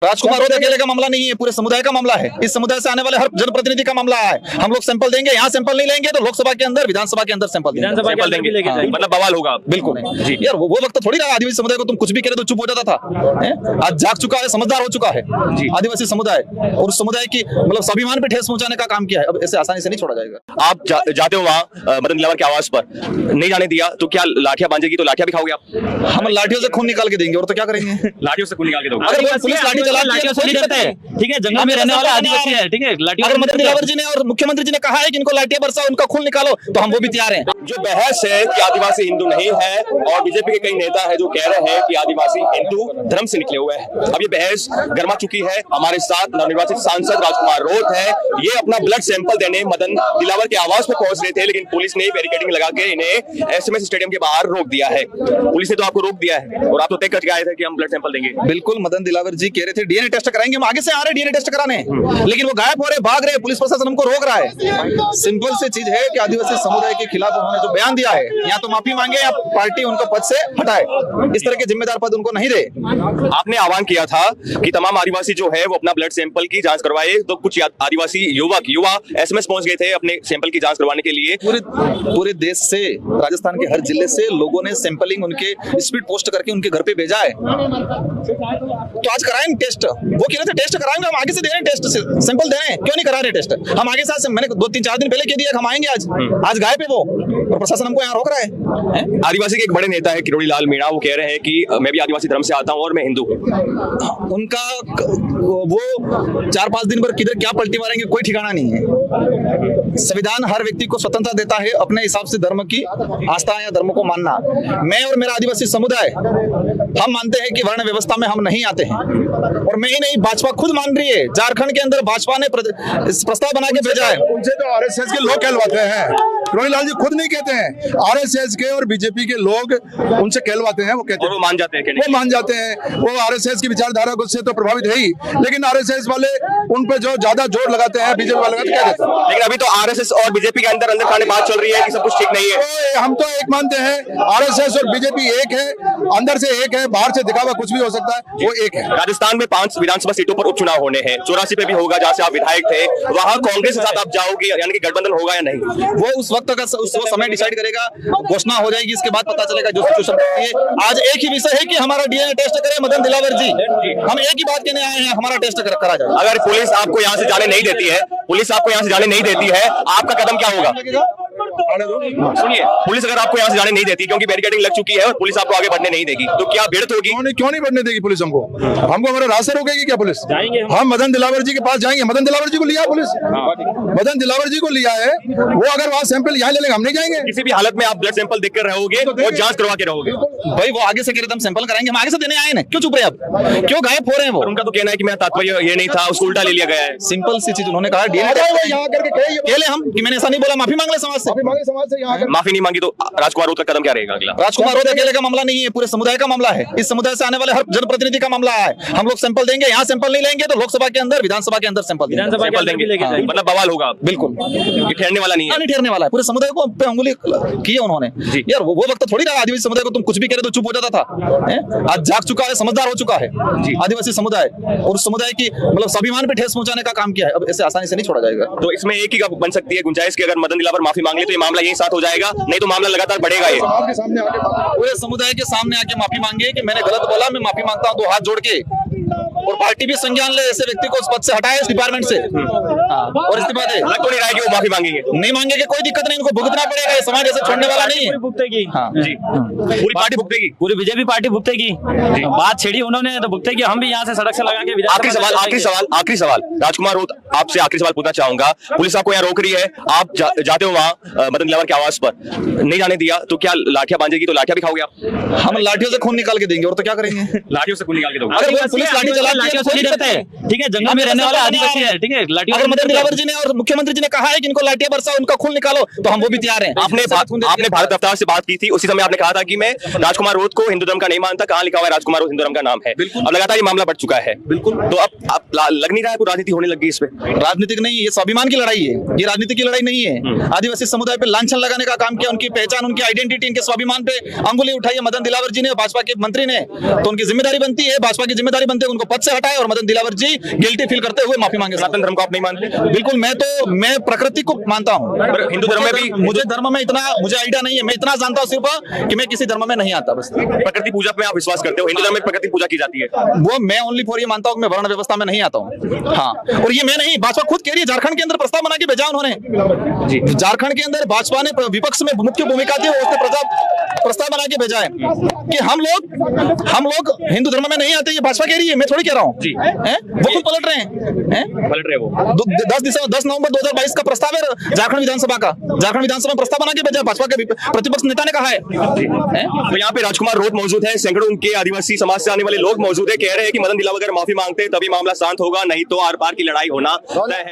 राजकुमार road अकेले का मामला नहीं है, पूरे समुदाय का मामला है। इस समुदाय से आने वाले हर जनप्रतिनिधि का मामला है। हम लोग सैंपल देंगे, यहाँ सैंपल नहीं लेंगे तो लोकसभा के अंदर, विधानसभा के अंदर सैंपल देंगे। हाँ। मतलब बवाल होगा बिल्कुल जी यार, वो वक्त थोड़ी रहा आदिवासी समुदाय को तुम कुछ भी करे तो चुप हो जाता था। आज जाग चुका है, समझदार हो चुका है आदिवासी समुदाय, और उस समुदाय की मतलब स्वाभिमान पे ठेस पहुंचाने का काम किया है। अब ऐसे आसानी से नहीं छोड़ा जाएगा। आप जाते हो वहाँ मदन दिलावर के आवास पर, नहीं जाने दिया तो क्या लाठियां बांधेगी? तो लाठियां भी खाओगे आप? हम लाठियों से खून निकाल के देंगे और तो क्या करेंगे? लाठियों से खून निकाल के दोगे? अगर पुलिस लाठी चलाती है तो करता है, ठीक है, जंगल में रहने वाला आदिवासी है, ठीक है। अगर मदन दिलावर जी ने और मुख्यमंत्री जी ने कहा है कि इनको लाठियां बरसाओ, उनका खून निकालो, तो हम वो भी तैयार हैं। जो बहस है कि आदिवासी हिंदू नहीं है, और बीजेपी के कई नेता है जो कह रहे हैं कि आदिवासी हिंदू धर्म से निकले हुए हैं, अब ये बहस गर्मा चुकी है। हमारे साथ नवनिर्वाचित सांसद राजकुमार रोत है। ये अपना ब्लड सैंपल देने मदन दिलावर के आवास पर पहुंच रहे थे, लेकिन पुलिस ने बैरिकेडिंग लगा के इन्हें एसएमएस स्टेडियम के बाहर रोक दिया है। पुलिस ने तो आपको रोक दिया है और आप तो तय करके आए थे कि हम ब्लड सैंपल देंगे। बिल्कुल, मदन दिलावर जी कह रहे थे डीएनए टेस्ट कराएंगे, हम आगे से आ रहे डीएनए टेस्ट कराने, लेकिन वो गायब हो रहे, भाग रहे, पुलिस प्रशासन हमको रोक रहा है। सिंपल सी चीज है कि आदिवासी समुदाय के खिलाफ उन्होंने जो बयान दिया है, या तो माफी मांगे या पार्टी उनको पद से हटाए। इस तरह के जिम्मेदार पद उनको नहीं दे। आपने आह्वान किया था कि तमाम आदिवासी जो है वो अपना ब्लड सैंपल की जांच करवाए, तो कुछ आदिवासी युवा एसएमएस पहुंच गए थे अपने सैंपल की जांच करवाने के लिए। पूरे देश से, राजस्थान के हर जिले से लोगों ने सैंपलिंग उनके स्पीड पोस्ट करके उनके घर पे भेजा है। तो आज कराएं टेस्ट। वो कह रहे थे टेस्ट कराएंगे, हम आगे से दे रहे हैं टेस्ट, सैंपल दे रहे हैं, क्यों नहीं करा रहे टेस्ट? हम आगे से, मैंने 2-3-4 दिन पहले कह दिया हम आएंगे, आज गायब है वो, और प्रशासन हमको यहाँ रोक रहा है। आदिवासी के एक बड़े नेता है किरोड़ी लाल मीणा, वो कह रहे हैं कि मैं भी आदिवासी धर्म से आता हूँ और मैं हिंदू हूँ। उनका वो 4-5 दिन पर किधर क्या पलटी मारेंगे कोई ठिकाना नहीं है। संविधान हर व्यक्ति को स्वतंत्रता देता है अपने हिसाब से धर्म की आस्था या धर्म को मानना। मैं और मेरा आदिवासी समुदाय हम मानते हैं कि वर्ण व्यवस्था में हम नहीं आते हैं, और मैं ही नहीं, भाजपा खुद मान रही है। झारखंड के अंदर भाजपा ने प्रस्ताव बना के भेजा है। उनसे तो आरएसएस के लोग कहलवाते हैं, किरोड़ी लाल जी खुद नहीं कहते हैं। आरएसएस के और बीजेपी के लोग उनसे कहलवाते हैं, वो कहते हैं, वो मान जाते हैं, वो मान जाते हैं। वो आरएसएस की विचारधारा से तो प्रभावित है ही, लेकिन आरएसएस वाले उन पे जो ज्यादा जोर लगाते हैं, बीजेपी वाले क्या कहते हैं। लेकिन अभी तो आरएसएस और बीजेपी के अंदर खाने बात चल रही है कि सब कुछ ठीक नहीं है। तो हम तो एक मानते हैं, आरएसएस और बीजेपी एक है, अंदर से एक है, बाहर से दिखावा कुछ भी हो सकता है, वो एक है। राजस्थान में 5 विधानसभा सीटों पर उपचुनाव होने हैं, 84 पे भी होगा जहां से आप विधायक थे। वहां कांग्रेस के साथ आप जाओगे, यानी कि गठबंधन होगा या नहीं? वो उस वक्त का समय डिसाइड करेगा, घोषणा हो जाएगी, इसके बाद पता चलेगा जो सिचुएशन है। आज एक ही विषय है कि हमारा डीएनए टेस्ट करें मदन दिलावर जी, हम एक ही बात कहने आए हैं, हमारा टेस्ट करा जाए। अगर पुलिस आपको यहाँ से जाने नहीं देती है, आपका कदम क्या होगा? सुनिए, पुलिस अगर आपको यहाँ से जाने नहीं देती क्योंकि बैरिकेडिंग लग चुकी है और पुलिस आपको आगे बढ़ने नहीं देगी, तो क्या भिड़ंत होगी? क्यों नहीं बढ़ने देगी पुलिस हमको हमारे रास्ते रोकेगी क्या पुलिस? हम मदन दिलावर जी के पास जाएंगे। मदन दिलावर जी को लिया पुलिस, मदन दिलावर जी को लिया है, वो अगर वहाँ सैंपल यहाँ ले लेंगे, हम नहीं जाएंगे। किसी भी हालत में आप ब्लड सैंपल देकर रहोगे और जांच करवा के रहोगे। भाई वो आगे से कह रहे थे हम सैंपल कराएंगे, हम आगे से देने आए ना, क्यों चुप रहे? अब क्यों गायब हो रहे हैं? वो उनका तो कहना है कि मेरा तात्पर्य ये नहीं था, उसको उल्टा ले लिया गया है। सिंपल सी चीज उन्होंने कहा डीएनए टेस्ट हम कि मैंने ऐसा नहीं बोला, माफी मांग ले समाज से। माफी नहीं मांगी तो राजकुमार रोत का कदम क्या रहेगा अगला? राजकुमार रोत अकेले का मामला नहीं है, पूरे समुदाय का मामला है। इस समुदाय से आने वाले हर जनप्रतिनिधि का मामला है। हम लोग सैंपल देंगे, यहाँ सैंपल नहीं लेंगे तो लोकसभा के अंदर, विधानसभा के अंदर सैंपल देंगे। मतलब बवाल होगा? बिल्कुल, ये ठहरने वाला नहीं है, नहीं ठहरने वाला है। पूरे समुदाय को पे अंगुली की है उन्होंने यार। वो वक्त थोड़ी रहा आदिवासी समुदाय को तुम कुछ भी करे तो चुप हो जाता था। आज जाग चुका है, समझदार हो चुका है आदिवासी समुदाय, और उस समुदाय की मतलब स्वाभिमान पे ठेस पहुंचाने का काम किया है। अब ऐसे आसानी से नहीं छोड़ा जाएगा। तो इसमें एक ही बन सकती है गुंजाइश कि अगर मदन दिलावर माफी मांग ले तो ये मामला यही साथ हो जाएगा, नहीं तो मामला लगातार बढ़ेगा। ये पूरे समुदाय के सामने आके माफी मांगे कि मैंने गलत बोला, मैं माफी मांगता हूँ, 2 हाथ जोड़ के, और पार्टी भी संज्ञान ले, ऐसे व्यक्ति को उस पद से हटाए, इस डिपार्टमेंट से, और इस्तीफा दे। लग तो नहीं रहा है कि वो माफी मांगेंगे? नहीं मांगेंगे, कोई दिक्कत नहीं, इनको भुगतना पड़ेगा, ये समाज ऐसे छोड़ने वाला नहीं है। भुगतेगी जी, पूरी पार्टी भुगतेगी, पूरी बीजेपी पार्टी भुगतेगी। बात छेड़ी उन्होंने तो भुगतेगी, हम भी यहाँ से सड़क से लगा के। आखिरी सवाल राजकुमार रोत, आपसे आखिरी सवाल पूछना चाहूंगा। पुलिस आपको यहाँ रोक रही है, आप जाते हो वहाँ मदन दिलावर के आवास पर, नहीं जाने दिया तो क्या लाठियां बांधेगी? तो लाठियां भी खाओगे आप? हम लाठियों से खून निकाल के देंगे और तो क्या करेंगे? लाठियों से खून निकाल के दोगे? अगर पुलिस लाठी चलाती है, ठीक है, जंगल में रहने वाला आदिवासी है, ठीक है। अगर मदन दिलावर जी ने और मुख्यमंत्री जी ने कहा है कि इनको लाठियां बरसाओ, उनका खून निकालो, तो हम वो भी तैयार हैं। आपने भारत रफ्तार से बात की थी, उसी समय आपने कहा था कि मैं राजकुमार रोध को हिंदू धर्म का नहीं मानता, कहाँ लिखा हुआ है राजकुमार रोध हिंदू धर्म का नाम है। अब लगातार ये मामला बढ़ चुका है। बिल्कुल, तो अब लग नहीं रहा है कोई राजनीति होने लगी इस पे? राजनीतिक नहीं, ये स्वाभिमान की लड़ाई है, ये राजनीति की लड़ाई नहीं है। आदिवासी समुदाय पे लांछन लगाने का काम किया, उनकी पहचान, उनकी आइडेंटिटी, इनके स्वाभिमान पे अंगुली उठाई है मदन दिलावर जी ने, भाजपा के मंत्री ने। तो उनकी जिम्मेदारी बनती है, भाजपा की जिम्मेदारी बनती है उनको पद से हटाए और मदन दिलावर जी गिल्टी फील करते हुए माफी मांगे। सनातन धर्म को आप नहीं मानते? बिल्कुल, मैं प्रकृति को मानता हूँ। हिंदू धर्म में भी मुझे धर्म में इतना मुझे आइडिया नहीं है, मैं इतना जानता हूँ सिर्फ कि मैं किसी धर्म में नहीं आता बस। प्रकृति पूजा पे आप विश्वास करते हो? हिंदू धर्म में प्रकृति पूजा की जाती है? वो मैं ओनली फॉर ये मानता हूँ कि मैं वर्ण व्यवस्था में नहीं आता हूँ। हाँ, और ये मैं नहीं, भाजपा खुद कह रही है, झारखंड के अंदर प्रस्ताव बना के भेजा उन्होंने। झारखंड के अंदर भाजपा ने विपक्ष में मुख्य भूमिका थी, उसने प्रस्ताव बना के भेजा है कि हम लोग हिंदू धर्म में नहीं आते। ये भाजपा कह रही है, मैं थोड़ी कह रहा हूँ। वो खुद पलट रहे हैं। वो 10 नवंबर 2022 का प्रस्ताव है झारखंड विधानसभा का। झारखंड विधानसभा में प्रस्ताव बना के भेजा, भाजपा के प्रतिपक्ष नेता ने कहा है। तो यहाँ पे राजकुमार रोध मौजूद है, सैकड़ों उनके आदिवासी समाज से आने वाले लोग मौजूद है, कह रहे हैं कि मदन दिलावर अगर माफी मांगते तभी मामला शांत होगा, नहीं तो आर पार की लड़ाई होना तय है।